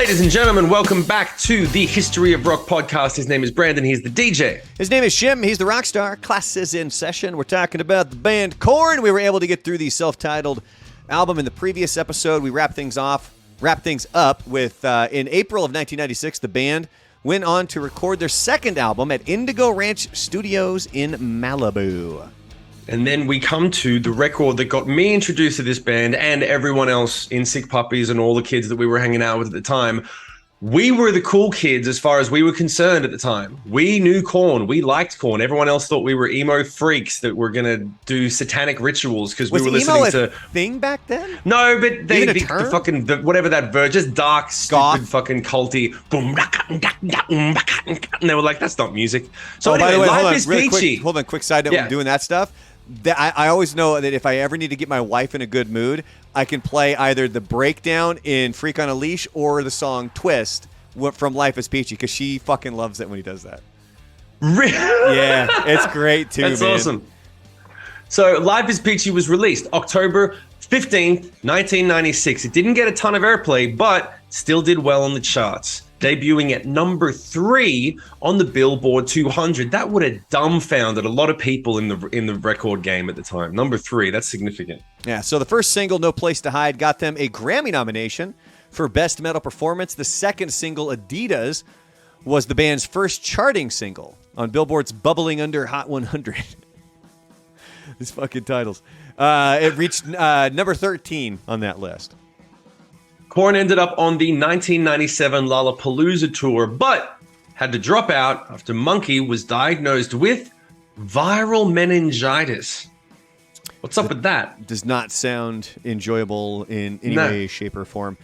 Ladies and gentlemen, welcome back to the History of Rock podcast. His name is Brandon. He's the DJ. His name is Shim. He's the rock star. Class is in session. We're talking about the band Korn. We were able to get through the self-titled album in the previous episode. We wrapped things up with, in April of 1996, the band went on to record their second album at Indigo Ranch Studios in Malibu. And then we come to the record that got me introduced to this band and everyone else in Sick Puppies and all the kids that we were hanging out with at the time. We were the cool kids as far as we were concerned at the time. We knew Korn. We liked Korn. Everyone else thought we were emo freaks that were going to do satanic rituals because we were listening to... Was emo a thing back then? No, but whatever that verse, just dark, stupid, fucking culty. And they were like, that's not music. So anyway, by the way, Life is Peachy. Quick side note, when doing that stuff. I always know that if I ever need to get my wife in a good mood, I can play either the breakdown in Freak on a Leash or the song Twist from Life is Peachy because she fucking loves it when he does that. Really? Yeah, it's great too, That's awesome. So Life is Peachy was released October 15th, 1996. It didn't get a ton of airplay, but still did well on the charts. Debuting at number 3 on the Billboard 200. That would have dumbfounded a lot of people in the record game at the time. Number 3, that's significant. Yeah, so the first single, No Place to Hide, got them a Grammy nomination for Best Metal Performance. The second single, Adidas, was the band's first charting single on Billboard's Bubbling Under Hot 100. These fucking titles. It reached number 13 on that list. Korn ended up on the 1997 Lollapalooza tour, but had to drop out after Monkey was diagnosed with viral meningitis. What's up with that? Does not sound enjoyable in any way, shape, or form.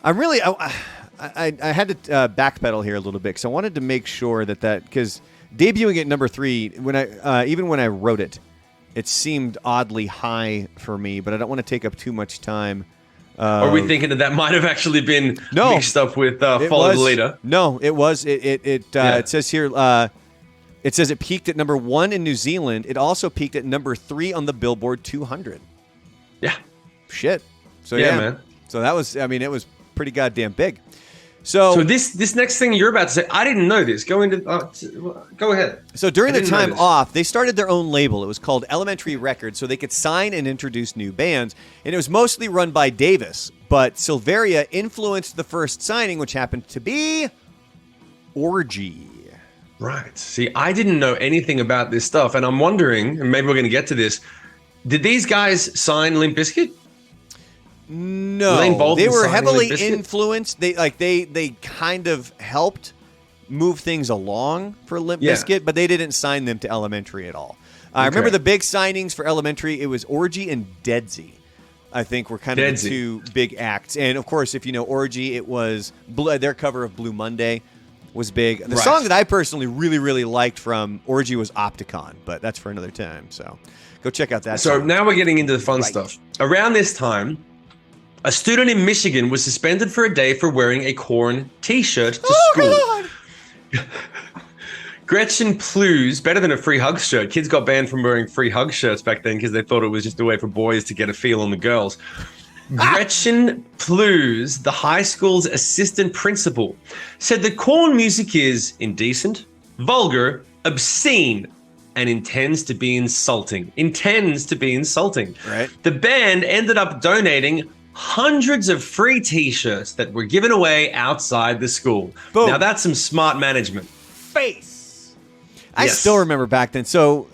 I had to backpedal here a little bit because I wanted to make sure that because debuting at number 3, when I wrote it, it seemed oddly high for me, but I don't want to take up too much time. Are we thinking that might have actually been mixed up with Follow the Leader? No, it was. It says here, it says it peaked at number 1 in New Zealand. It also peaked at number 3 on the Billboard 200. Yeah. Shit. So yeah, man. So that was, it was pretty goddamn big. So this next thing you're about to say, I didn't know this. Go ahead. So during their time off, they started their own label. It was called Elementary Records, so they could sign and introduce new bands. And it was mostly run by Davis, but Silveria influenced the first signing, which happened to be Orgy. Right. See, I didn't know anything about this stuff, and I'm wondering, and maybe we're going to get to this, did these guys sign Limp Bizkit? No, they were heavily influenced. They kind of helped move things along for Limp Bizkit, but they didn't sign them to Elementary at all. I remember the big signings for Elementary. It was Orgy and Deadsy, I think, were kind of the two big acts. And of course, if you know Orgy, it was their cover of Blue Monday was big. The song that I personally really, really liked from Orgy was Opticon, but that's for another time. So go check out that song. Now we're getting into the fun stuff. Around this time, a student in Michigan was suspended for a day for wearing a Korn t-shirt to school. God. Gretchen Plews, better than a free hug shirt. Kids got banned from wearing free hug shirts back then because they thought it was just a way for boys to get a feel on the girls. Gretchen Plews, the high school's assistant principal, said that Korn music is indecent, vulgar, obscene, and intends to be insulting. Right. The band ended up donating hundreds of free t-shirts that were given away outside the school. Boom. Now that's some smart management. Face. I still remember back then. So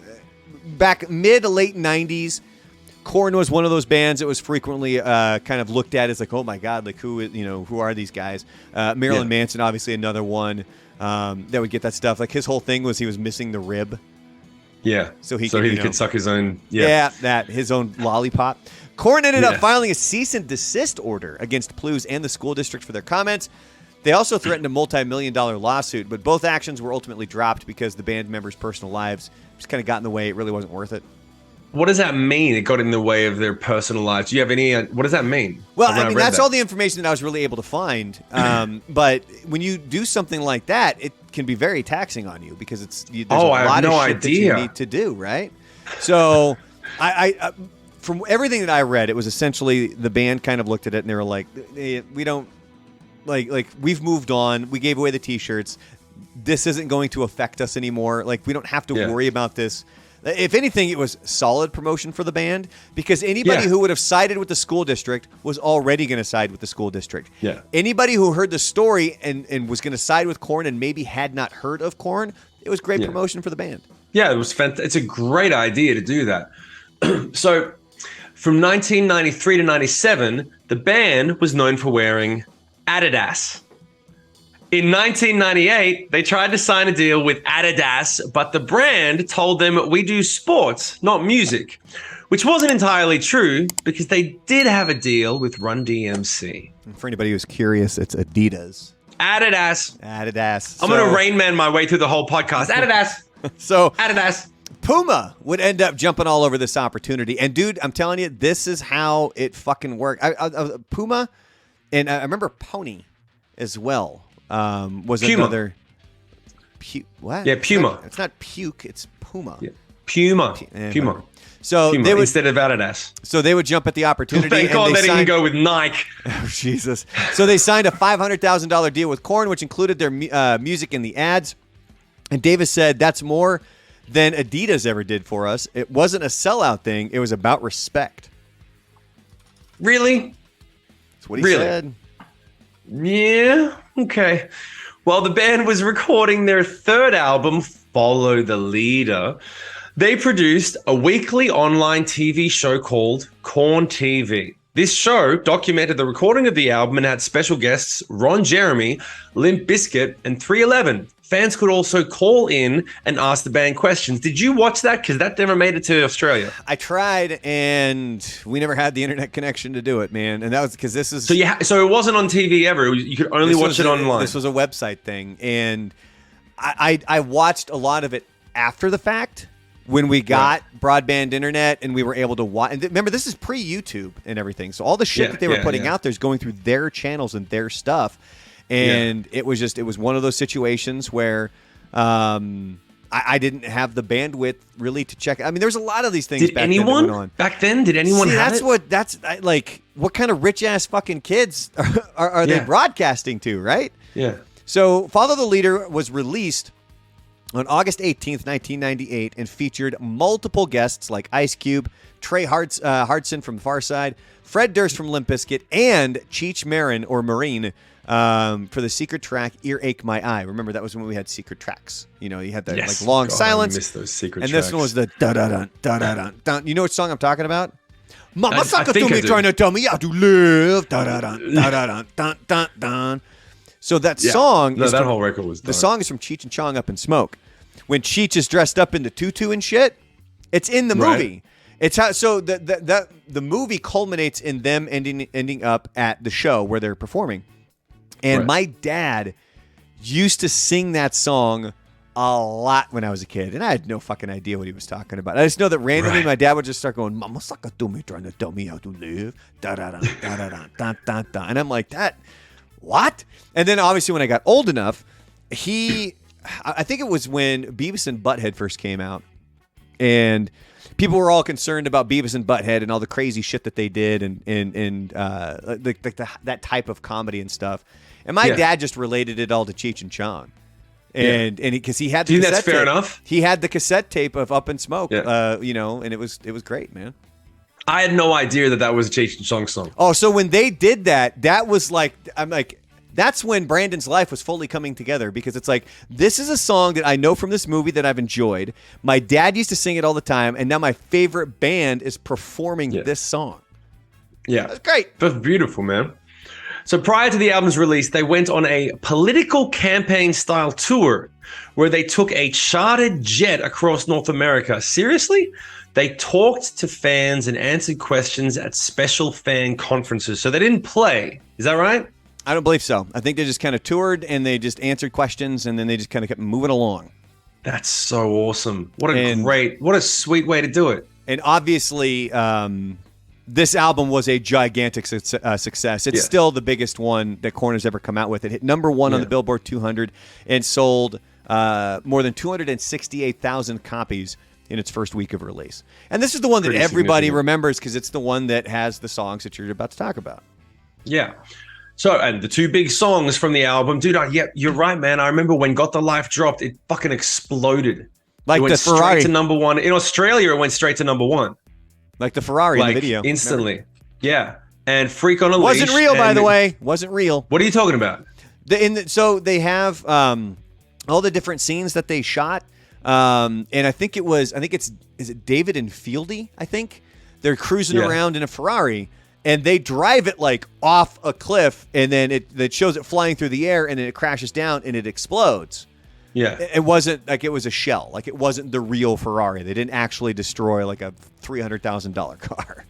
back mid to late 90s, Korn was one of those bands that was frequently kind of looked at as like, oh my God, like who are these guys? Marilyn Manson, obviously another one that would get that stuff. Like his whole thing was he was missing the rib. Yeah. So he could suck his own. His own lollipop. Korn ended up filing a cease and desist order against Plews and the school district for their comments. They also threatened a multi-million-dollar lawsuit, but both actions were ultimately dropped because the band members' personal lives just kind of got in the way. It really wasn't worth it. What does that mean? It got in the way of their personal lives. Do you have any? What does that mean? Well, that's all the information that I was really able to find. But when you do something like that, it can be very taxing on you because there's a lot of shit that you need to do, right? So, I from everything that I read, it was essentially the band kind of looked at it and they were like, we don't like we've moved on. We gave away the T-shirts. This isn't going to affect us anymore. Like, we don't have to worry about this. If anything, it was solid promotion for the band, because anybody who would have sided with the school district was already going to side with the school district. Yeah. Anybody who heard the story and was going to side with Korn and maybe had not heard of Korn, it was great promotion for the band. Yeah, it was fantastic. It's a great idea to do that. So from 1993 to 97, the band was known for wearing Adidas. In 1998, they tried to sign a deal with Adidas, but the brand told them, we do sports, not music, which wasn't entirely true because they did have a deal with Run DMC. And for anybody who's curious, it's Adidas. Adidas. Adidas. I'm going to Rain Man my way through the whole podcast. Adidas. So Adidas. Puma would end up jumping all over this opportunity. And, dude, I'm telling you, this is how it fucking worked. Puma, and I remember Pony as well. Was Puma. Another what? Yeah, Puma. It's not puke, it's Puma. Yeah. Puma. Puma. So Puma, they would, instead of Adidas. So they would jump at the opportunity. Thank God they didn't go with Nike. Oh, Jesus. So they signed a $500,000 deal with Korn, which included their music in the ads. And Davis said, that's more than Adidas ever did for us. It wasn't a sellout thing. It was about respect. Really? That's what he said. Yeah, okay. While the band was recording their third album, Follow the Leader, they produced a weekly online TV show called Korn TV. This show documented the recording of the album and had special guests Ron Jeremy, Limp Bizkit, and 311. Fans could also call in and ask the band questions. Did you watch that? Because that never made it to Australia. I tried, and we never had the internet connection to do it, man. And that was because this is... So it wasn't on TV ever. You could only watch it online. This was a website thing. And I watched a lot of it after the fact when we got broadband internet and we were able to watch. And remember, this is pre-YouTube and everything. So all the shit that they were putting out there is going through their channels and their stuff. And it was one of those situations where I didn't have the bandwidth really to check. I mean, there's a lot of these things back then that went on. Back then, did anyone have it? What kind of rich ass fucking kids are they broadcasting to, right? Yeah. So Follow the Leader was released on August 18th, 1998, and featured multiple guests like Ice Cube, Trey Hardson from Farside, Fred Durst from Limp Bizkit, and Cheech Marin or Marine for the secret track "Earache My Eye." Remember, that was when we had secret tracks. You know, you had that long silence. I miss those secret and tracks. this one was the da da da da da da. You know what song I'm talking about? Mama sucker to me, trying to tell me how to live. Da da da da da da da. So that song, that whole record was. The song is from Cheech and Chong Up in Smoke. When Cheech is dressed up in the tutu and shit, it's in the movie. It's how the movie culminates in them ending up at the show where they're performing. And my dad used to sing that song a lot when I was a kid, and I had no fucking idea what he was talking about. I just know that randomly my dad would just start going, "Mama sucker to me, trying to tell me how to live." Da da da da da da da da. And I'm like, "That what?" And then obviously when I got old enough, I think it was when Beavis and Butthead first came out, and people were all concerned about Beavis and Butthead and all the crazy shit that they did, and that type of comedy and stuff. And my dad just related it all to Cheech and Chong, and because he had the cassette that's fair tape. enough. He had the cassette tape of Up in Smoke, and it was great, man. I had no idea that was a Cheech and Chong song. Oh, so when they did that was like, I'm like, that's when Brandon's life was fully coming together, because it's like, this is a song that I know from this movie that I've enjoyed. My dad used to sing it all the time, and now my favorite band is performing this song. Yeah. That's great. That's beautiful, man. So prior to the album's release, they went on a political campaign-style tour where they took a chartered jet across North America. Seriously? They talked to fans and answered questions at special fan conferences. So they didn't play. Is that right? I don't believe so. I think they just kind of toured and they just answered questions, and then they just kind of kept moving along. That's so awesome. What a sweet way to do it. And obviously, this album was a gigantic success. It's still the biggest one that Korn has ever come out with. It hit number one on the Billboard 200 and sold more than 268,000 copies in its first week of release. And this is the one that everybody remembers because it's the one that has the songs that you're about to talk about. Yeah. So, and the two big songs from the album, dude, yeah, you're right, man. I remember when Got the Life dropped, it fucking exploded. Like it went the Ferrari. straight to number one. In Australia, it went straight to number one. Like the Ferrari in the video. Instantly. Remember? Yeah. And Freak on a Wasn't Leash. real, by the way. Wasn't real. What are you talking about? So they have all the different scenes that they shot. And I think is it David and Fieldy, I think? They're cruising around in a Ferrari. And they drive it like off a cliff, and then it shows it flying through the air, and then it crashes down, and it explodes. Yeah. It wasn't like it was a shell. Like it wasn't the real Ferrari. They didn't actually destroy like a $300,000 car.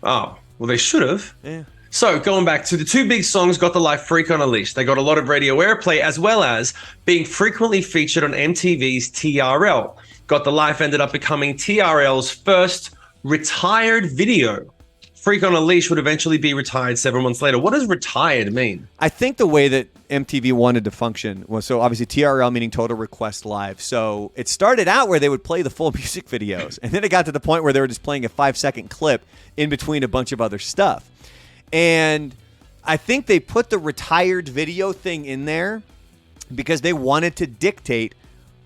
Oh, well, they should have. Yeah. So going back to the two big songs, Got the Life, Freak on a Leash. They got a lot of radio airplay, as well as being frequently featured on MTV's TRL. Got the Life ended up becoming TRL's first retired video. Freak on a Leash would eventually be retired several months later. What does retired mean? I think the way that MTV wanted to function was, so obviously TRL meaning Total Request Live. So it started out where they would play the full music videos. And then it got to the point where they were just playing a 5-second clip in between a bunch of other stuff. And I think they put the retired video thing in there because they wanted to dictate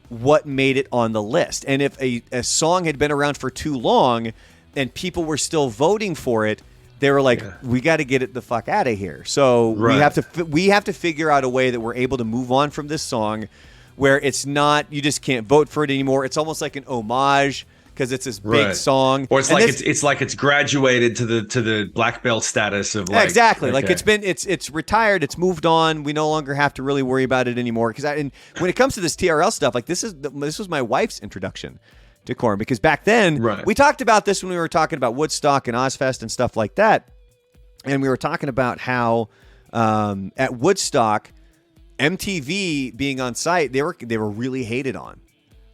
what made it on the list. And if a song had been around for too long and people were still voting for it, they were like, we got to get it the fuck out of here. So we have to figure out a way that we're able to move on from this song where it's not, you just can't vote for it anymore. It's almost like an homage because it's this big song. Or it's like it's graduated to the black belt status of like. Exactly. Okay. Like it's retired. It's moved on. We no longer have to really worry about it anymore. And when it comes to this TRL stuff, like this was my wife's introduction to Korn, because back then we talked about this when we were talking about Woodstock and Ozfest and stuff like that, and we were talking about how at Woodstock, MTV being on site, they were really hated on,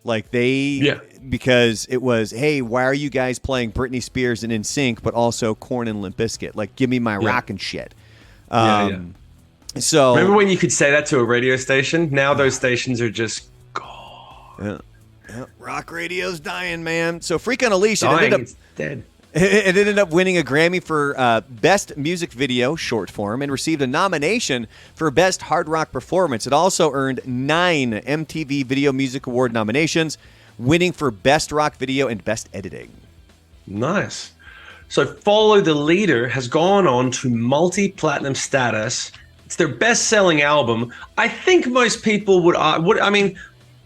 like because it was, hey, why are you guys playing Britney Spears and NSYNC but also Korn and Limp Bizkit? Like, give me my rock and shit. So remember when you could say that to a radio station? Now those stations are just gone. Rock radio's dying, man. So Freak on a Leash, it's dead. It ended up winning a Grammy for Best Music Video Short Form and received a nomination for Best Hard Rock Performance. It also earned 9 MTV Video Music Award nominations, winning for Best Rock Video and Best Editing. Nice. So Follow the Leader has gone on to multi-platinum status. It's their best-selling album. I think most people would I mean,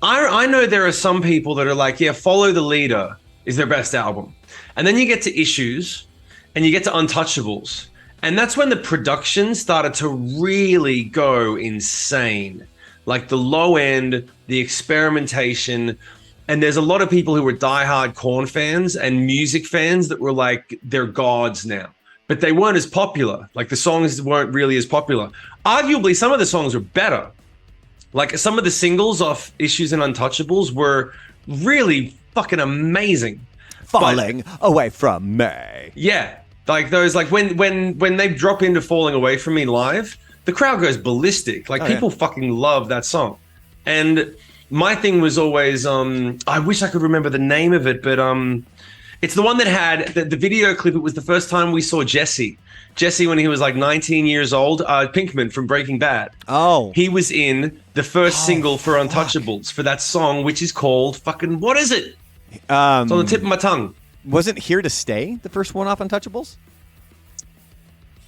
I know there are some people that are like, yeah, Follow the Leader is their best album. And then you get to Issues and you get to Untouchables. And that's when the production started to really go insane. Like the low end, the experimentation. And there's a lot of people who were diehard Korn fans and music fans that were like, they're gods now. But they weren't as popular. Like the songs weren't really as popular. Arguably, some of the songs were better. Like some of the singles off Issues and Untouchables were really fucking amazing. Falling away from me. Yeah. Like those, like when they drop into Falling Away From Me live, the crowd goes ballistic. Like people fucking love that song. And my thing was always, I wish I could remember the name of it, but it's the one that had the video clip. It was the first time we saw Jesse when he was like 19 years old, Pinkman from Breaking Bad. Oh. He was in the first single for Untouchables for that song, which is called fucking, what is it? It's on the tip of my tongue. Wasn't Here to Stay the first one off Untouchables?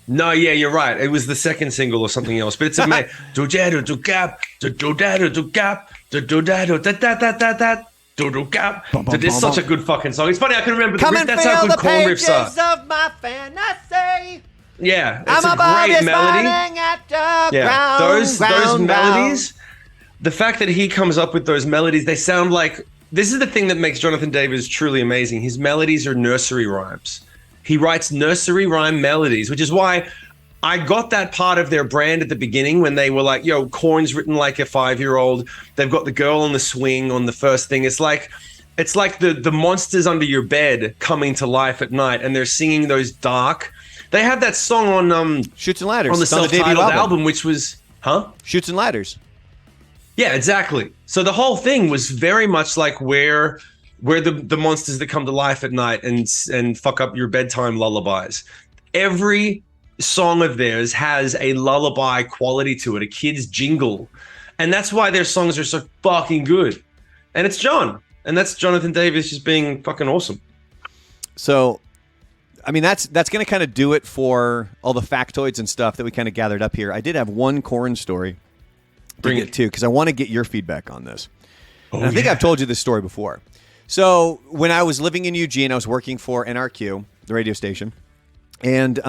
No, yeah, you're right. It was the second single or something else, but it's amazing. It's such a good fucking song. It's funny, I can remember the riff. That's how good Korn riffs are. Of my fantasy. Yeah, it's a great melody. Yeah, those melodies. The fact that he comes up with those melodies, they sound like. This is the thing that makes Jonathan Davis truly amazing. His melodies are nursery rhymes. He writes nursery rhyme melodies, which is why I got that part of their brand at the beginning when they were like, yo, Korn's written like a 5-year-old. They've got the girl on the swing on the first thing. It's like the monsters under your bed coming to life at night, and they're singing those dark. They have that song on Chutes and Ladders on the self-titled album, which was Chutes and Ladders. Yeah, exactly. So the whole thing was very much like where the monsters that come to life at night and fuck up your bedtime lullabies. Every song of theirs has a lullaby quality to it, a kid's jingle. And that's why their songs are so fucking good. And it's John. And that's Jonathan Davis just being fucking awesome. So, I mean, that's going to kind of do it for all the factoids and stuff that we kind of gathered up here. I did have one Korn story to get to because I want to get your feedback on this. And I think I've told you this story before. So when I was living in Eugene, I was working for NRQ, the radio station. And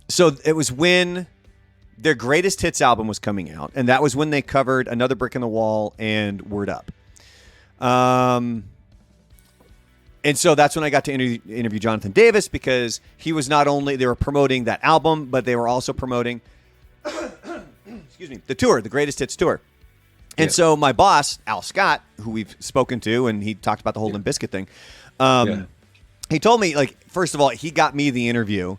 so it was when their greatest hits album was coming out. And that was when they covered Another Brick in the Wall and Word Up. And so that's when I got to interview Jonathan Davis because he was not only, they were promoting that album, but they were also promoting, excuse me, the tour, the Greatest Hits tour. And so my boss, Al Scott, who we've spoken to, and he talked about the whole Limp Bizkit thing, he told me, like, first of all, he got me the interview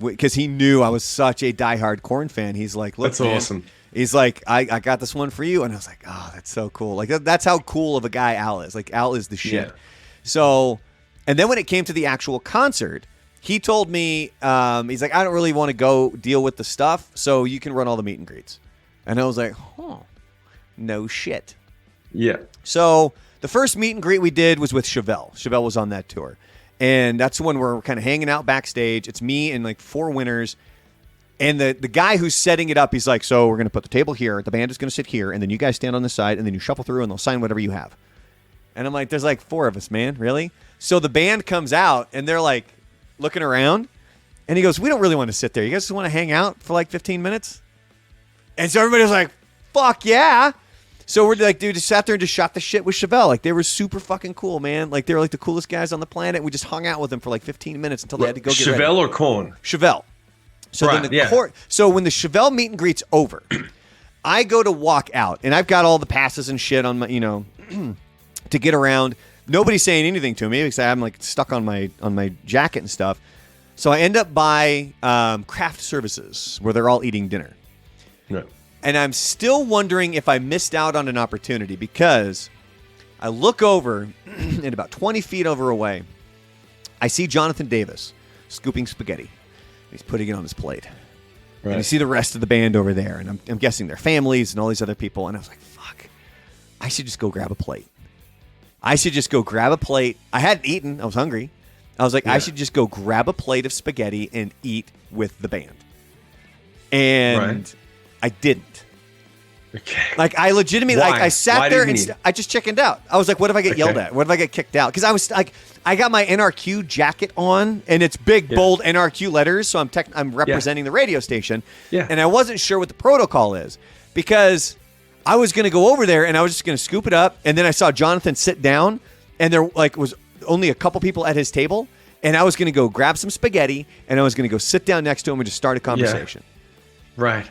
because he knew I was such a diehard Korn fan. He's like, look, that's awesome. He's like, I got this one for you. And I was like, oh, that's so cool. Like, that's how cool of a guy Al is. Like, Al is the shit. Yeah. So, and then when it came to the actual concert, he told me, he's like, I don't really want to go deal with the stuff, so you can run all the meet and greets. And I was like, huh. No shit. Yeah. So the first meet and greet we did was with Chevelle. Chevelle was on that tour. And that's when we're kind of hanging out backstage. It's me and like 4 winners. And the guy who's setting it up, he's like, so we're going to put the table here. The band is going to sit here. And then you guys stand on the side. And then you shuffle through and they'll sign whatever you have. And I'm like, there's like 4 of us, man. Really? So the band comes out and they're like looking around. And he goes, we don't really want to sit there. You guys just want to hang out for like 15 minutes? And so everybody was like, fuck yeah. So we're like, dude, just sat there and just shot the shit with Chevelle. Like, they were super fucking cool, man. Like, they were like the coolest guys on the planet. We just hung out with them for like 15 minutes until they had to go get ready. Chevelle or Korn? Chevelle. So right, then so when the Chevelle meet and greet's over, I go to walk out, and I've got all the passes and shit on my, to get around. Nobody's saying anything to me because I'm like stuck on my jacket and stuff. So I end up by Craft Services where they're all eating dinner. No. And I'm still wondering if I missed out on an opportunity because I look over and about 20 feet over away, I see Jonathan Davis scooping spaghetti. He's putting it on his plate. Right. And you see the rest of the band over there. And I'm guessing their families and all these other people. And I was like, fuck, I should just go grab a plate. I hadn't eaten. I was hungry. I was like, I should just go grab a plate of spaghetti and eat with the band. And I didn't. Okay. Like, I legitimately, Why? like, I sat there and I just chickened out. I was like, what if I get yelled at? What if I get kicked out? Because I was like, I got my NRQ jacket on, and it's big, bold NRQ letters, so I'm representing the radio station. Yeah. And I wasn't sure what the protocol is because I was going to go over there and I was just going to scoop it up, and then I saw Jonathan sit down, and there like was only a couple people at his table, and I was going to go grab some spaghetti, and I was going to go sit down next to him and just start a conversation. Yeah. Right.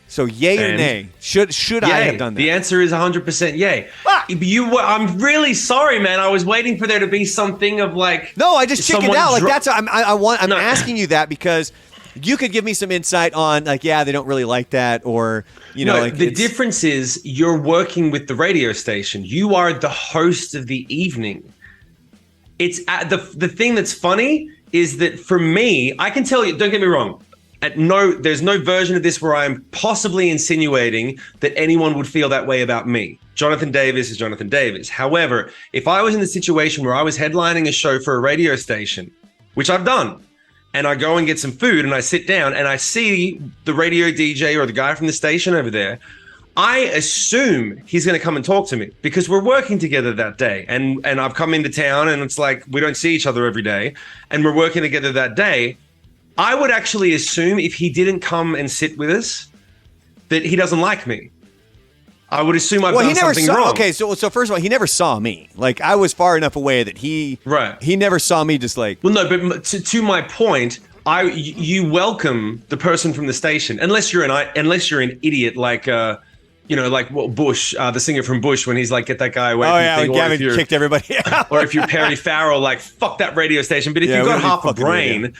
So yay or nay? Should I have done that? The answer is 100% yay. I'm really sorry, man. I was waiting for there to be something of like. No, I just chickened out. Like that's I'm asking you that because you could give me some insight on like they don't really like that or like the difference is you're working with the radio station. You are the host of the evening. It's the thing that's funny is that for me, I can tell you. Don't get me wrong. There's no version of this where I'm possibly insinuating that anyone would feel that way about me. Jonathan Davis is Jonathan Davis. However, if I was in the situation where I was headlining a show for a radio station, which I've done, and I go and get some food and I sit down and I see the radio DJ or the guy from the station over there, I assume he's going to come and talk to me because we're working together that day. And I've come into town and it's like we don't see each other every day and we're working together that day. I would actually assume if he didn't come and sit with us, that he doesn't like me. I would assume I've done something wrong. Okay, so first of all, he never saw me. Like I was far enough away that he never saw me. Just like well, no, but to my point, you welcome the person from the station unless you're an idiot like like Bush, the singer from Bush, when he's like, get that guy away from the thing. Gavin kicked everybody out. Or if you're Perry Farrell, like fuck that radio station. But if you've got half a brain.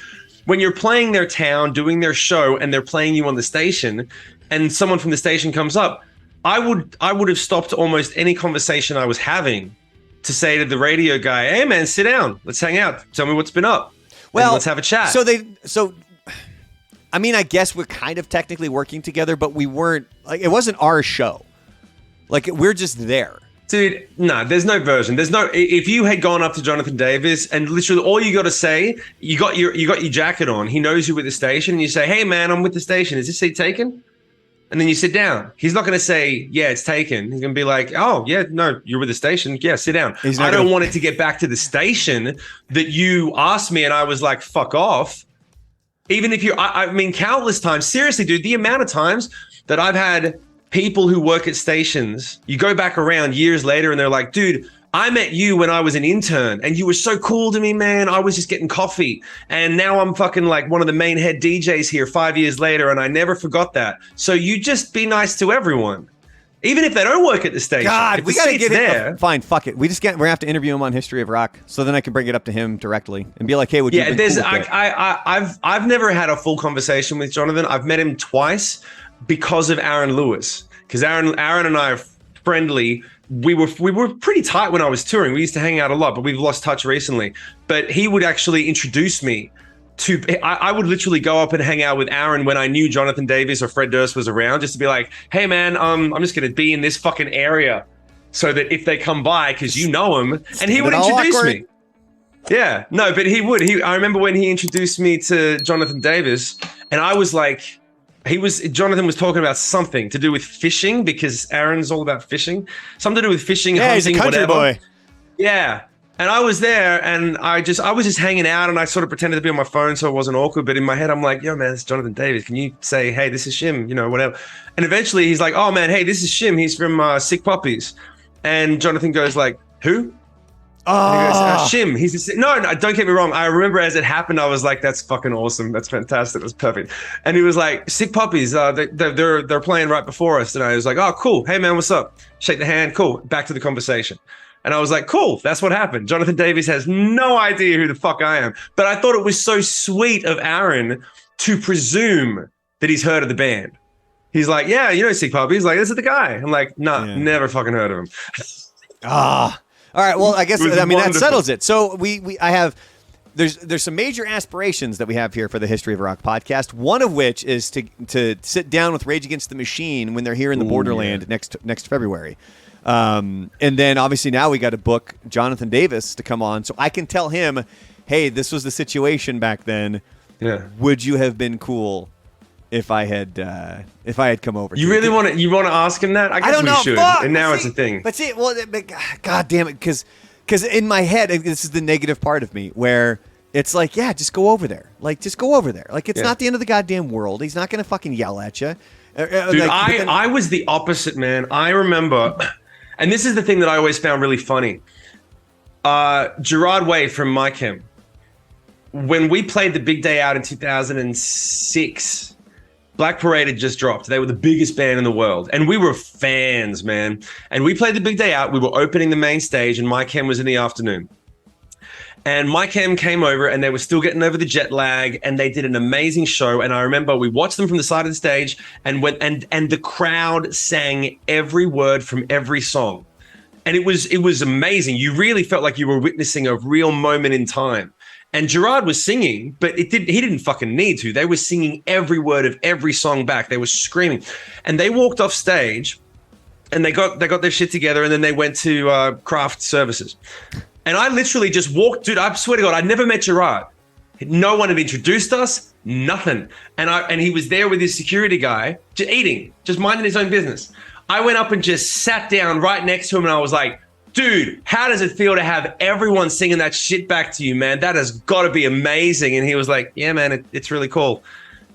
When you're playing their town, doing their show, and they're playing you on the station, and someone from the station comes up, I would have stopped almost any conversation I was having to say to the radio guy, "Hey man, sit down, let's hang out, tell me what's been up, let's have a chat." So I mean, I guess we're kind of technically working together, but we weren't. Like, it wasn't our show. Like, we're just there. Dude, no, there's no version. There's no. If you had gone up to Jonathan Davis and literally all you got to say, you got your jacket on. He knows you're with the station, and you say, "Hey, man, I'm with the station. Is this seat taken?" And then you sit down. He's not going to say, "Yeah, it's taken." He's going to be like, "Oh, yeah, no, you're with the station. Yeah, sit down." I don't want it to get back to the station that you asked me, and I was like, "Fuck off." Even if I mean, countless times. Seriously, dude, the amount of times that I've had people who work at stations, you go back around years later and they're like, dude, I met you when I was an intern and you were so cool to me, man. I was just getting coffee. And now I'm fucking like one of the main head DJs here 5 years later. And I never forgot that. So you just be nice to everyone. Even if they don't work at the station. God, we got to get there. Fine, fuck it. We're going to have to interview him on History of Rock. So then I can bring it up to him directly and be like, hey, would you have been cool with it? I've never had a full conversation with Jonathan. I've met him twice because of Aaron Lewis. Because Aaron and I are friendly. We were pretty tight when I was touring. We used to hang out a lot, but we've lost touch recently. But he would actually introduce me to. I would literally go up and hang out with Aaron when I knew Jonathan Davis or Fred Durst was around, just to be like, "Hey man, I'm just gonna be in this fucking area, so that if they come by, because you know him," and he would introduce me. Yeah, no, but he would. I remember when he introduced me to Jonathan Davis, and I was like. Jonathan was talking about something to do with fishing because Aaron's all about fishing. Something to do with fishing, yeah, hunting, he's a country boy. Yeah. And I was there and I was just hanging out and I sort of pretended to be on my phone so it wasn't awkward. But in my head, I'm like, yo, man, it's Jonathan Davis. Can you say, hey, this is Shim, whatever. And eventually he's like, oh, man, hey, this is Shim. He's from Sick Puppies. And Jonathan goes like, who? Oh. And he goes, Shim. He's no, don't get me wrong. I remember as it happened, I was like, that's fucking awesome. That's fantastic. That's perfect. And he was like, Sick Puppies. They're playing right before us. And I was like, oh, cool. Hey, man, what's up? Shake the hand. Cool. Back to the conversation. And I was like, cool. That's what happened. Jonathan Davis has no idea who the fuck I am. But I thought it was so sweet of Aaron to presume that he's heard of the band. He's like, yeah, Sick Puppies. He's like, this is the guy. I'm like, nah, never fucking heard of him. All right. Well, I guess that settles it. So there's some major aspirations that we have here for the History of Rock podcast. One of which is to sit down with Rage Against the Machine when they're here in the Borderland next February. And then obviously now we got to book Jonathan Davis to come on so I can tell him, hey, this was the situation back then. Yeah. Would you have been cool if I had come over? You really want to ask him that? I guess we should. Fuck. And now it's a thing. But see, God damn it, because in my head, this is the negative part of me where it's like, yeah, just go over there. Like, just go over there. Like, it's not the end of the goddamn world. He's not going to fucking yell at you. Dude, I was the opposite, man. I remember, and this is the thing that I always found really funny. Gerard Way from My Chem, when we played the Big Day Out in 2006, Black Parade had just dropped. They were the biggest band in the world. And we were fans, man. And we played the Big Day Out. We were opening the main stage and My Chem was in the afternoon. And My Chem came over and they were still getting over the jet lag and they did an amazing show. And I remember we watched them from the side of the stage and the crowd sang every word from every song. And it was amazing. You really felt like you were witnessing a real moment in time. And Gerard was singing, but he didn't fucking need to. They were singing every word of every song back. They were screaming. And they walked off stage and they got their shit together and then they went to craft services. And I literally just walked, dude, I swear to God, I'd never met Gerard. No one had introduced us, nothing. And he was there with his security guy, just eating, just minding his own business. I went up and just sat down right next to him and I was like, dude, how does it feel to have everyone singing that shit back to you, man? That has got to be amazing. And he was like, yeah, man, it's really cool.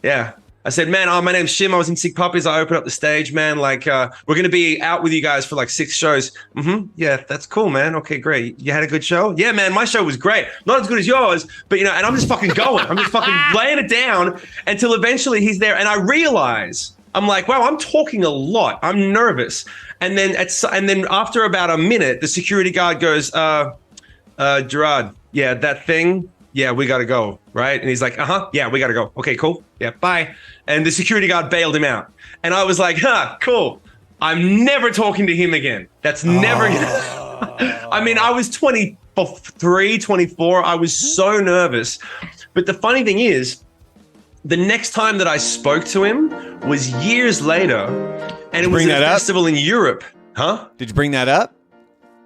Yeah. I said, man, my name's Shim. I was in Sick Puppies. I opened up the stage, man. Like, we're going to be out with you guys for like 6 shows. Mm-hmm. Yeah, that's cool, man. Okay, great. You had a good show? Yeah, man, my show was great. Not as good as yours, but, and I'm just fucking going. I'm just fucking laying it down until eventually he's there. And I realize, I'm like, wow, I'm talking a lot. I'm nervous. And then after about a minute, the security guard goes, Gerard, yeah, that thing, yeah, we got to go, right? And he's like, yeah, we got to go. Okay, cool. Yeah, bye. And the security guard bailed him out. And I was like, cool. I'm never talking to him again. That's never. I mean, I was 23, 24. I was so nervous. But the funny thing is, the next time that I spoke to him was years later, and it was at a festival in Europe. Huh? Did you bring that up?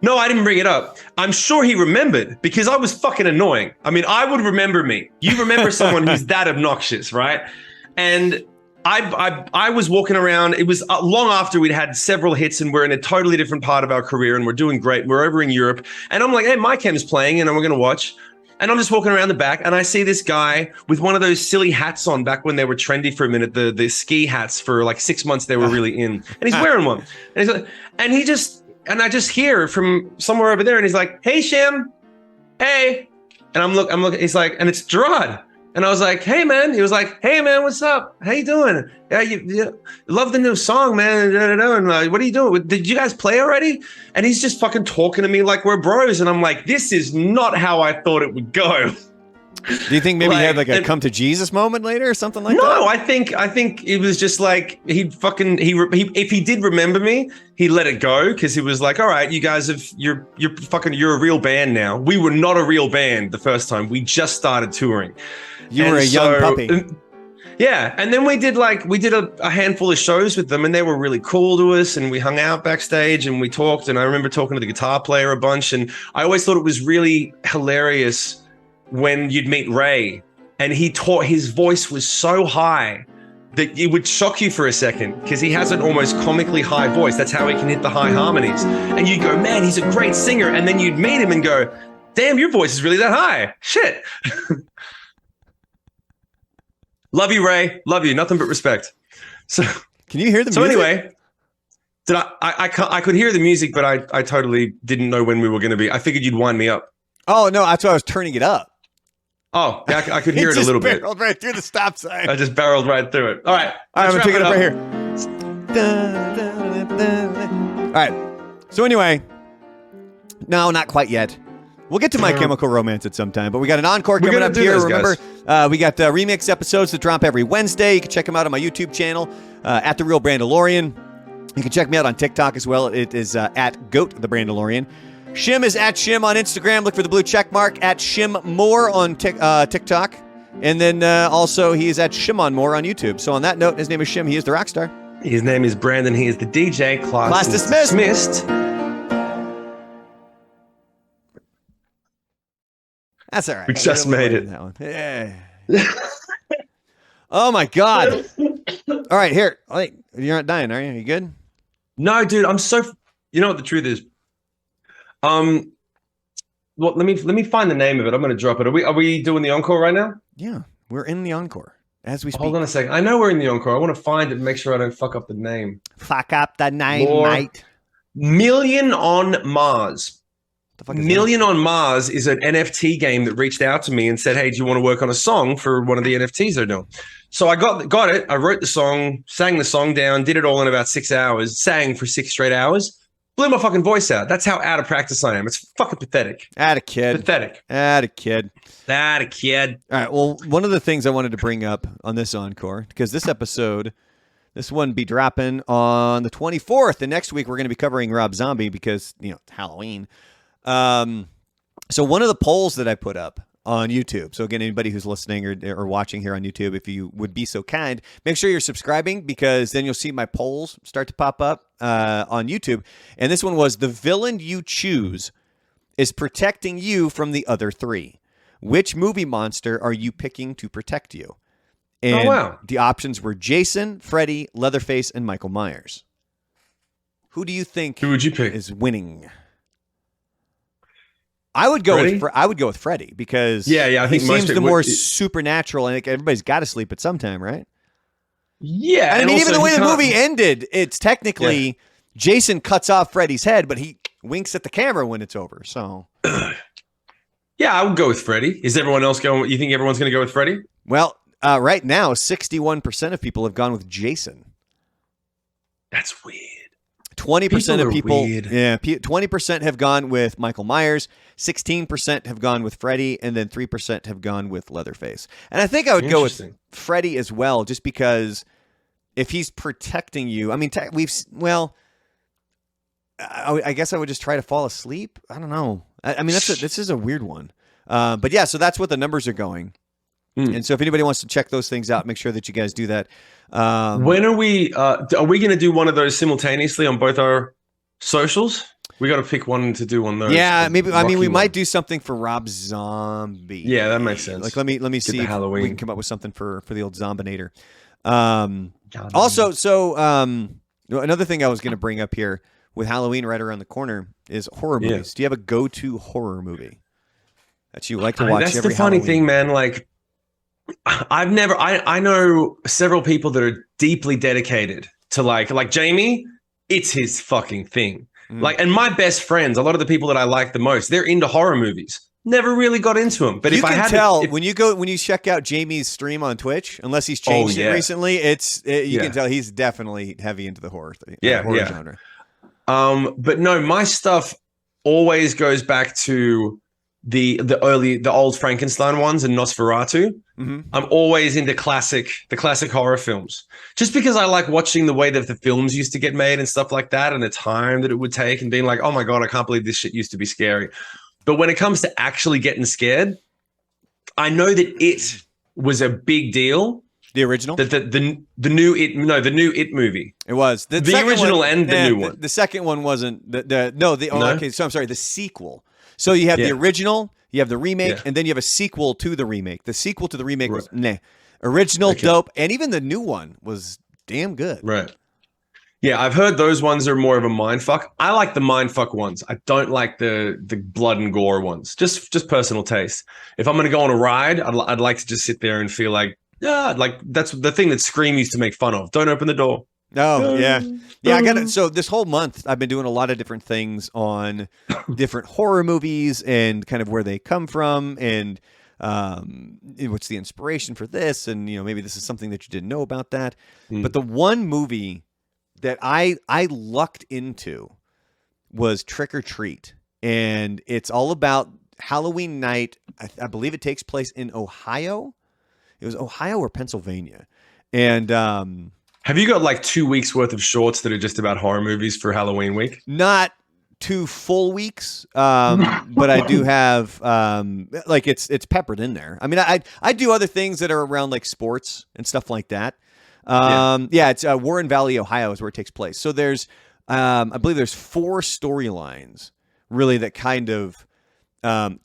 No, I didn't bring it up. I'm sure he remembered because I was fucking annoying. I mean, I would remember me. You remember someone who's that obnoxious, right? And I was walking around. It was long after we'd had several hits and we're in a totally different part of our career and we're doing great. We're over in Europe. And I'm like, hey, my Chem's playing and we're going to watch. And I'm just walking around the back and I see this guy with one of those silly hats on back when they were trendy for a minute, the ski hats for like 6 months they were really in. And he's wearing one. And I just hear from somewhere over there and he's like, hey, Shim, hey. And I'm looking, he's like, and it's Gerard. And I was like, hey, man. He was like, hey, man, what's up? How you doing? Yeah, you love the new song, man. And what are you doing? Did you guys play already? And he's just fucking talking to me like we're bros. And I'm like, this is not how I thought it would go. Do you think maybe he had like a come to Jesus moment later or something like that? No, I think it was just like if he did remember me, he let it go because he was like, all right, you guys you're a real band now. We were not a real band the first time. We just started touring. You were a young puppy. Yeah, and then we did a handful of shows with them, and they were really cool to us, and we hung out backstage and we talked, and I remember talking to the guitar player a bunch, and I always thought it was really hilarious when you'd meet Ray, and his voice was so high that it would shock you for a second because he has an almost comically high voice. That's how he can hit the high harmonies, and you'd go, man, he's a great singer, and then you'd meet him and go, damn, your voice is really that high. Shit. Love you, Ray. Love you. Nothing but respect. So, can you hear the music? So anyway, I could hear the music, but I totally didn't know when we were going to be. I figured you'd wind me up. Oh, no. That's why I was turning it up. Oh, yeah, I could hear it a little bit. Barreled right through the stop sign. I just barreled right through it. All right. I'm going to pick it up right here. All right. So anyway, no, not quite yet. We'll get to My Chemical Romance at some time, but we got an encore coming up here. Remember, we got remix episodes that drop every Wednesday. You can check them out on my YouTube channel, at The Real Brandalorian. You can check me out on TikTok as well. It is at Goat the Brandalorian. Shim is at Shim on Instagram. Look for the blue check mark at Shim Moore on TikTok. And then also he is at Shimon Moore on YouTube. So on that note, his name is Shim. He is the rock star. His name is Brandon. He is the DJ. Class dismissed. That's all right. We just made it. That one. Yeah. Oh my God. All right, here. Wait, you're not dying, are you? You good? No, dude. I'm so. You know what the truth is? Well, let me find the name of it. I'm going to drop it. Are we doing the encore right now? Yeah, we're in the encore as we speak. Hold on a second. I know we're in the encore. I want to find it and make sure I don't fuck up the name. Fuck up the name, mate. Million on Mars. Million on Mars is an NFT game that reached out to me and said, hey, do you want to work on a song for one of the NFTs they're doing? So I got it. I wrote the song, sang the song down, did it all in about 6 hours, sang for 6 straight hours, blew my fucking voice out. That's how out of practice I am. It's fucking pathetic. Atta kid. Pathetic. Atta kid. Atta kid. All right. Well, one of the things I wanted to bring up on this encore, because this one be dropping on the 24th, and next week we're going to be covering Rob Zombie because, it's Halloween. So one of the polls that I put up on YouTube. So again, anybody who's listening or watching here on YouTube, if you would be so kind, make sure you're subscribing because then you'll see my polls start to pop up on YouTube. And this one was: the villain you choose is protecting you from the other three. Which movie monster are you picking to protect you? And the options were Jason, Freddy, Leatherface, and Michael Myers. Who do you think Who would you pick? is winning? I would go with Freddy because I think he seems the more supernatural, and everybody's got to sleep at some time, right? Yeah, and I mean, even the way the movie ended, it's technically Jason cuts off Freddy's head, but he winks at the camera when it's over. So, yeah, I would go with Freddy. Is everyone else going? You think everyone's going to go with Freddy? Well, right now, 61% of people have gone with Jason. That's weird. 20% of people, weird. 20% have gone with Michael Myers, 16% have gone with Freddy, and then 3% have gone with Leatherface. And I think I would go with Freddy as well, just because if he's protecting you, I mean, I guess I would just try to fall asleep. I don't know. I mean, this is a weird one. But yeah, so that's what the numbers are going. And so if anybody wants to check those things out, make sure that you guys do that. When are we going to do one of those simultaneously on both our socials? We got to pick one to do on those. Yeah, maybe. I mean, we might do something for Rob Zombie. Yeah, that makes sense. Like, let me see if Halloween. we can come up with something for the old Zombinator. Also, another thing I was going to bring up here with Halloween right around the corner is horror movies. Yeah. Do you have a go-to horror movie that you like to watch? That's every the funny Halloween? thing, man. Like, I know several people that are deeply dedicated to like Jamie. It's his fucking thing. Like, and my best friends, a lot of the people that I like the most, they're into horror movies. Never really got into them. But you if I can had tell when you check out Jamie's stream on Twitch, unless he's changed it recently, you can tell he's definitely heavy into the horror thing. Horror genre. But no, my stuff always goes back to the old Frankenstein ones and Nosferatu. I'm always into the classic horror films, just because I like watching the way that the films used to get made and stuff like that, and the time that it would take, and being like, oh my God, I can't believe this shit used to be scary. But when it comes to actually getting scared, I know that it was a big deal. The original? The new It movie. It was. The original and the new one. The second one wasn't. Okay, so I'm sorry, the sequel. So you have the original, you have the remake, and then you have a sequel to the remake. The sequel to the remake was original, dope, and even the new one was damn good. Right. Yeah, I've heard those ones are more of a mindfuck. I like the mindfuck ones. I don't like the blood and gore ones. Just personal taste. If I'm going to go on a ride, I'd like to just sit there and feel like, like that's the thing that Scream used to make fun of. Don't open the door. Oh, yeah. Yeah, I got it. So this whole month, I've been doing a lot of different things on different horror movies and kind of where they come from and what's the inspiration for this. And, maybe this is something that you didn't know about that. But the one movie that I lucked into was Trick or Treat. And it's all about Halloween night. I believe it takes place in Ohio. It was Ohio or Pennsylvania. And have you got like 2 weeks worth of shorts that are just about horror movies for Halloween week? Not 2 full weeks, but I do have it's peppered in there. I mean, I do other things that are around like sports and stuff like that. It's Warren Valley, Ohio is where it takes place. So there's I believe there's 4 storylines really that kind of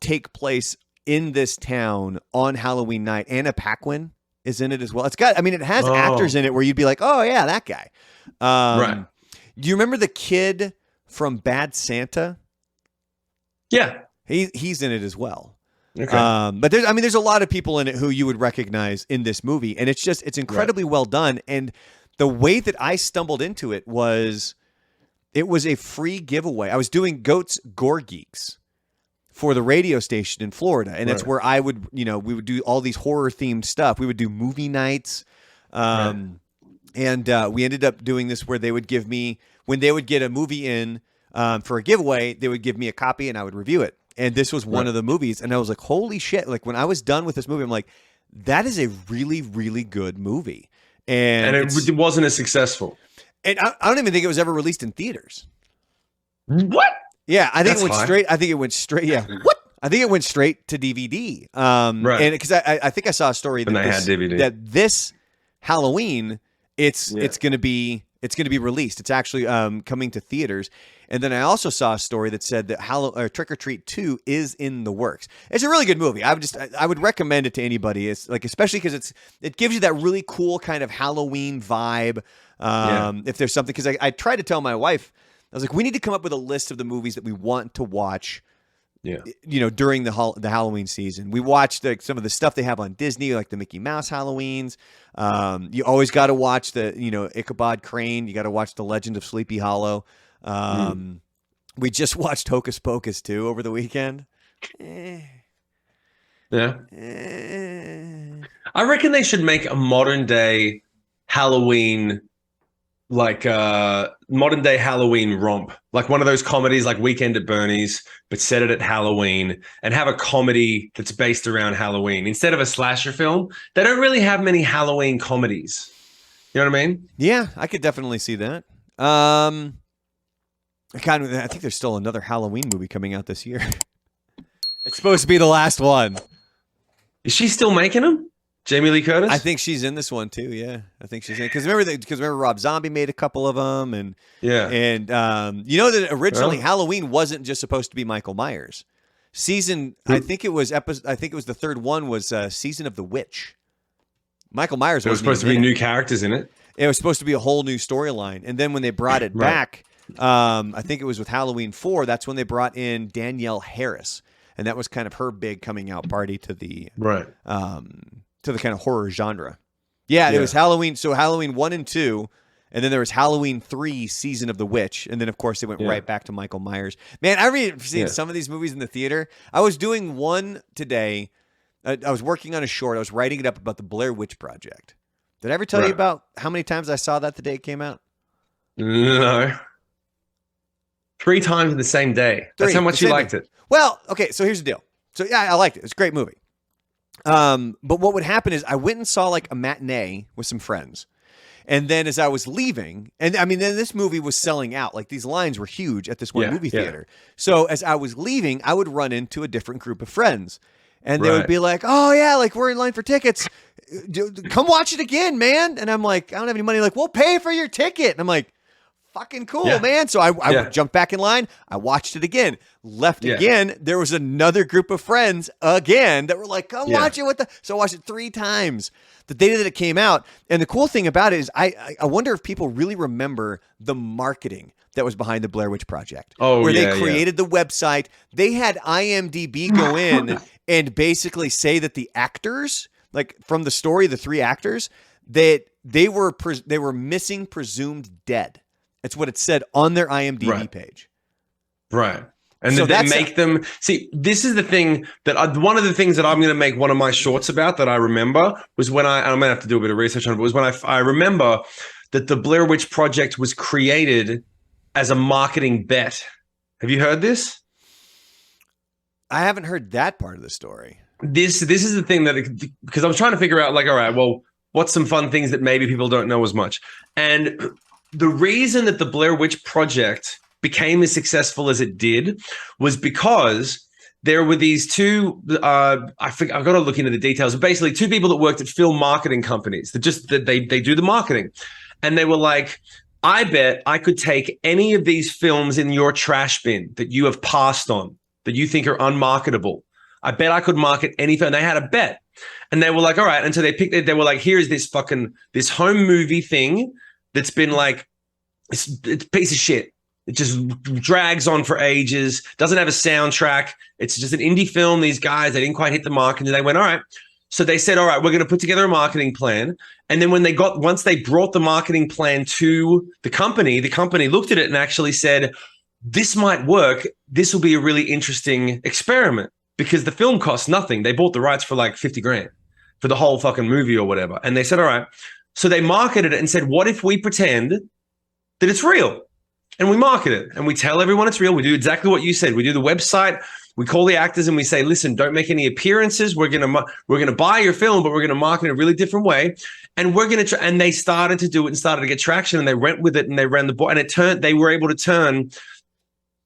take place in this town on Halloween night. Anna Paquin is in it as well. It has actors in it where you'd be like, oh yeah, that guy. Right. Do you remember the kid from Bad Santa? Yeah. He's in it as well. Okay. But there's a lot of people in it who you would recognize in this movie, and it's incredibly well done. And the way that I stumbled into it was a free giveaway. I was doing Goats Gore Geeks for the radio station in Florida, and that's where I would, we would do all these horror themed stuff. We would do movie nights, and we ended up doing this where they would give me, when they would get a movie in for a giveaway, they would give me a copy and I would review it. And this was one of the movies, and I was like, holy shit. Like, when I was done with this movie, I'm like, that is a really, really good movie. And it wasn't as successful. And I don't even think it was ever released in theaters. What? Yeah, I think it went straight. Yeah. What? I think it went straight to DVD. Right. And because I think I saw a story that this Halloween it's going to be released. It's actually coming to theaters. And then I also saw a story that said that Trick or Treat 2 is in the works. It's a really good movie. I would recommend it to anybody. It's like, especially because it gives you that really cool kind of Halloween vibe. If there's something, because I tried to tell my wife, I was like, we need to come up with a list of the movies that we want to watch. Yeah, during the Halloween season, we watched some of the stuff they have on Disney, like the Mickey Mouse Halloweens. You always got to watch the Ichabod Crane. You got to watch the Legend of Sleepy Hollow. We just watched Hocus Pocus 2 over the weekend. Yeah. I reckon they should make a modern day Halloween, like modern day Halloween romp, like one of those comedies like Weekend at Bernie's, but set it at Halloween, and have a comedy that's based around Halloween instead of a slasher film. They don't really have many Halloween comedies. You know what I mean? Yeah, I could definitely see that. I think there's still another Halloween movie coming out this year. It's supposed to be the last one. Is she still making them? Jamie Lee Curtis? I think she's in this one too. Yeah, I think she's in because remember Rob Zombie made a couple of them, and you know that originally Halloween wasn't just supposed to be Michael Myers. I think it was the third one was Season of the Witch. Michael Myers. There was supposed to be new characters in it. It was supposed to be a whole new storyline, and then when they brought it back, I think it was with Halloween 4. That's when they brought in Danielle Harris, and that was kind of her big coming out party to the to the kind of horror genre. Yeah, it was Halloween. So Halloween 1 and 2, and then there was Halloween 3, Season of the Witch, and then of course they went right back to Michael Myers. Man, I remember seeing some of these movies in the theater. I was doing one today. I was working on a short. I was writing it up about the Blair Witch Project. Did I ever tell you about how many times I saw that the day it came out? No. 3 times in the same day. That's how much you liked it. Well, okay, so here's the deal. So yeah, I liked it. It's a great movie. But what would happen is I went and saw like a matinee with some friends. And then as I was leaving, and I mean, then this movie was selling out. Like these lines were huge at this one movie theater. So as I was leaving, I would run into a different group of friends. And they would be like, oh, yeah, like we're in line for tickets. Come watch it again, man. And I'm like, I don't have any money. Like, we'll pay for your ticket. And I'm like, fucking cool, man. So I jumped back in line. I watched it again. Left again. There was another group of friends again that were like, come watch it. So I watched it 3 times the day that it came out. And the cool thing about it is I wonder if people really remember the marketing that was behind the Blair Witch Project. Where they created the website. They had IMDb go in and basically say that the actors, like from the story, the 3 actors, that they were missing, presumed dead. It's what it said on their IMDb page. Right. And so then they make them see. This is the thing that one of the things that I'm going to make one of my shorts about that I remember was when I'm going to have to do a bit of research on it. But was when I remember that the Blair Witch Project was created as a marketing bet. Have you heard this? I haven't heard that part of the story. This is the thing that, because I was trying to figure out, like, all right, well, what's some fun things that maybe people don't know as much? And the reason that the Blair Witch Project became as successful as it did was because there were these 2, I've got to look into the details, but basically 2 people that worked at film marketing companies that they do the marketing. And they were like, I bet I could take any of these films in your trash bin that you have passed on, that you think are unmarketable. I bet I could market any film. They had a bet. And they were like, all right. And so they were like, here's this home movie thing that's been like, it's a piece of shit. It just drags on for ages, doesn't have a soundtrack. It's just an indie film. These guys, they didn't quite hit the mark. And then they went, all right. So they said, all right, we're going to put together a marketing plan. And then once they brought the marketing plan to the company looked at it and actually said, this might work. This will be a really interesting experiment because the film costs nothing. They bought the rights for like $50,000 for the whole fucking movie or whatever. And they said, all right. So they marketed it and said, what if we pretend that it's real? And we market it and we tell everyone it's real. We do exactly what you said. We do the website. We call the actors and we say, listen, don't make any appearances. We're gonna buy your film, but we're gonna market it a really different way. And we're gonna and they started to do it and started to get traction and they went with it and they ran the board and they were able to turn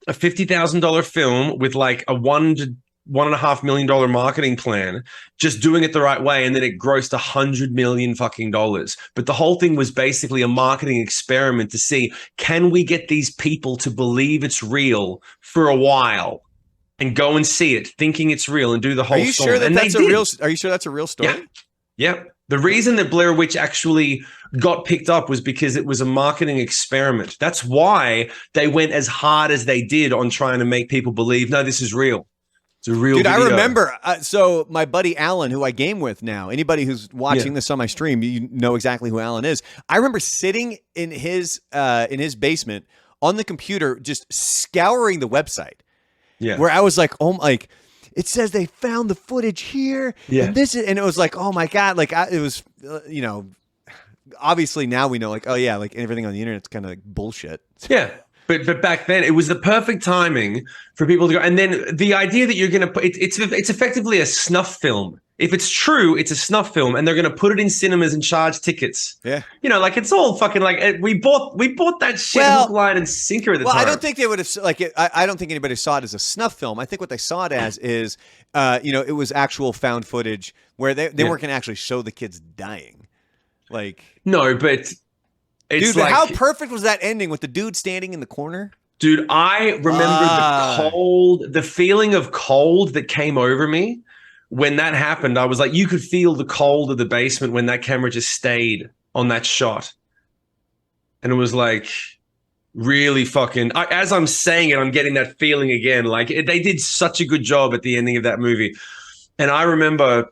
a $50,000 film with like a $1 to $1.5 million marketing plan, just doing it the right way, and then it grossed $100 million fucking dollars. But the whole thing was basically a marketing experiment to see, can we get these people to believe it's real for a while and go and see it, thinking it's real, and do the whole. Are you sure that that's a real? Are you sure that's a real story? Yeah. The reason that Blair Witch actually got picked up was because it was a marketing experiment. That's why they went as hard as they did on trying to make people believe, no, this is real. It's a real video. I remember. So my buddy Alan, who I game with now, anybody who's watching this on my stream, you know exactly who Alan is. I remember sitting in his basement on the computer, just scouring the website. Yeah. Where I was like, it says they found the footage here. Yeah. And it was like, oh my God. Like it was, obviously now we know like, oh yeah, like everything on the internet's kind of like bullshit. Yeah. But back then it was the perfect timing for people to go. And then the idea that you're going to put it's effectively a snuff film if it's true, it's a snuff film, and they're going to put it in cinemas and charge tickets. Yeah. Like it's all fucking like we bought that shit hook, line, and sinker at the time. I don't think they would have I don't think anybody saw it as a snuff film. I think what they saw it as is, it was actual found footage where they weren't going to actually show the kids dying. Like no, but it's dude, how perfect was that ending with the dude standing in the corner? Dude, I remember the feeling of cold that came over me when that happened. I was like, you could feel the cold of the basement when that camera just stayed on that shot. And it was like really fucking, as I'm saying it, I'm getting that feeling again. Like they did such a good job at the ending of that movie. And I remember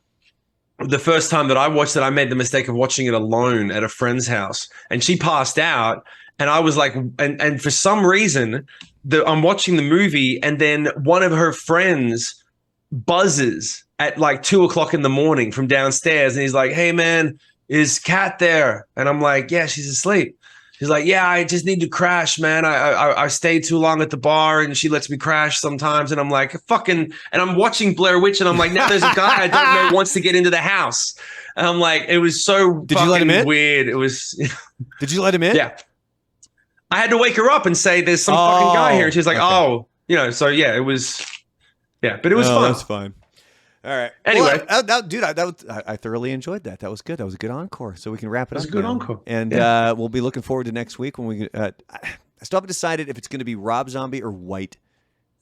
the first time that I watched it, I made the mistake of watching it alone at a friend's house, and she passed out. And I was like, and for some reason, I'm watching the movie, and then one of her friends buzzes at like 2:00 in the morning from downstairs, and he's like, "Hey man, is Kat there?" And I'm like, "Yeah, she's asleep." He's like, "Yeah, I just need to crash, man. I stayed too long at the bar, and she lets me crash sometimes." And I'm like, "Fucking," and I'm watching Blair Witch, and I'm like, "Now there's a guy I don't know wants to get into the house." And I'm like, it was so fucking weird. It was. Did you let him in? Yeah. I had to wake her up and say, "There's some fucking guy here," and she's like, "Oh, so yeah, it was, yeah, but it was fun." That's fine. All right. Anyway, dude, I thoroughly enjoyed that. That was good. That was a good encore. So we can wrap it up. It was a good encore, and we'll be looking forward to next week when we. I still haven't decided if it's going to be Rob Zombie or White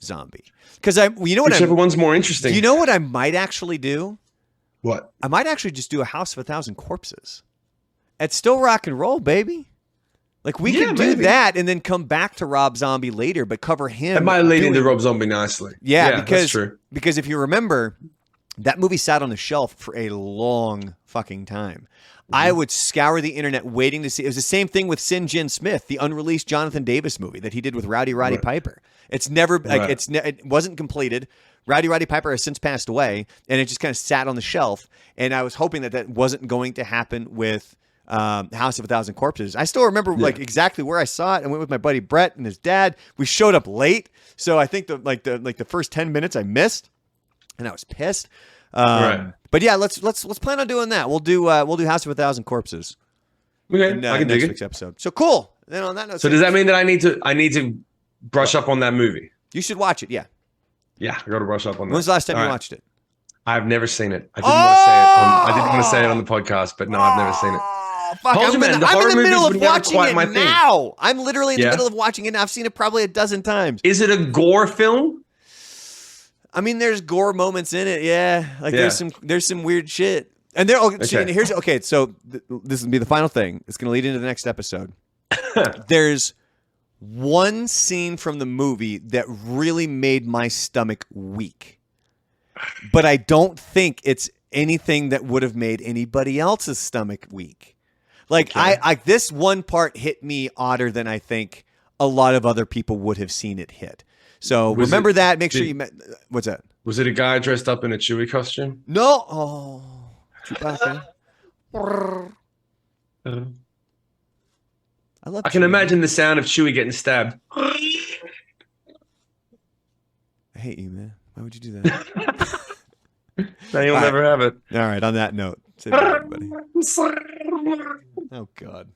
Zombie, because whichever one's more interesting. You know what I might actually do? What? I might actually just do a House of 1,000 Corpses. It's still rock and roll, baby. Like we could do that and then come back to Rob Zombie later, but cover him. It might lead into Rob Zombie nicely. Yeah, that's true. Because if you remember, that movie sat on the shelf for a long fucking time. Mm-hmm. I would scour the internet waiting to see. It was the same thing with St. John Smith, the unreleased Jonathan Davis movie that he did with Rowdy Piper. It's never it wasn't completed. Rowdy Piper has since passed away, and it just kind of sat on the shelf. And I was hoping that wasn't going to happen with House of 1,000 Corpses. I still remember like exactly where I saw it. I went with my buddy Brett and his dad. We showed up late, so I think the first 10 minutes I missed, and I was pissed. But yeah, let's plan on doing that. We'll do House of 1,000 Corpses. Okay, I can dig next week's episode. So cool. Then on that note, so does that mean that I need to brush up on that movie? You should watch it. Yeah. Yeah, I got to brush up on that. When's the last time you watched it? I've never seen it. I didn't want to say it on the podcast, but no, I've never seen it. Fuck, I'm in the middle of watching it now. I'm literally in the middle of watching it now. I've seen it probably a dozen times. Is it a gore film? I mean, there's gore moments in it. Yeah, there's some weird shit. And there. So this is gonna be the final thing. It's gonna lead into the next episode. There's one scene from the movie that really made my stomach weak, but I don't think it's anything that would have made anybody else's stomach weak. Like this one part hit me odder than I think a lot of other people would have seen it hit. So remember that. Make sure you met. What's that? Was it a guy dressed up in a Chewie costume? No. Oh, Chewbacca. I can imagine the sound of Chewie getting stabbed. I hate you, man. Why would you do that? Now you'll never have it. All right. On that note, say bye, everybody. Oh God.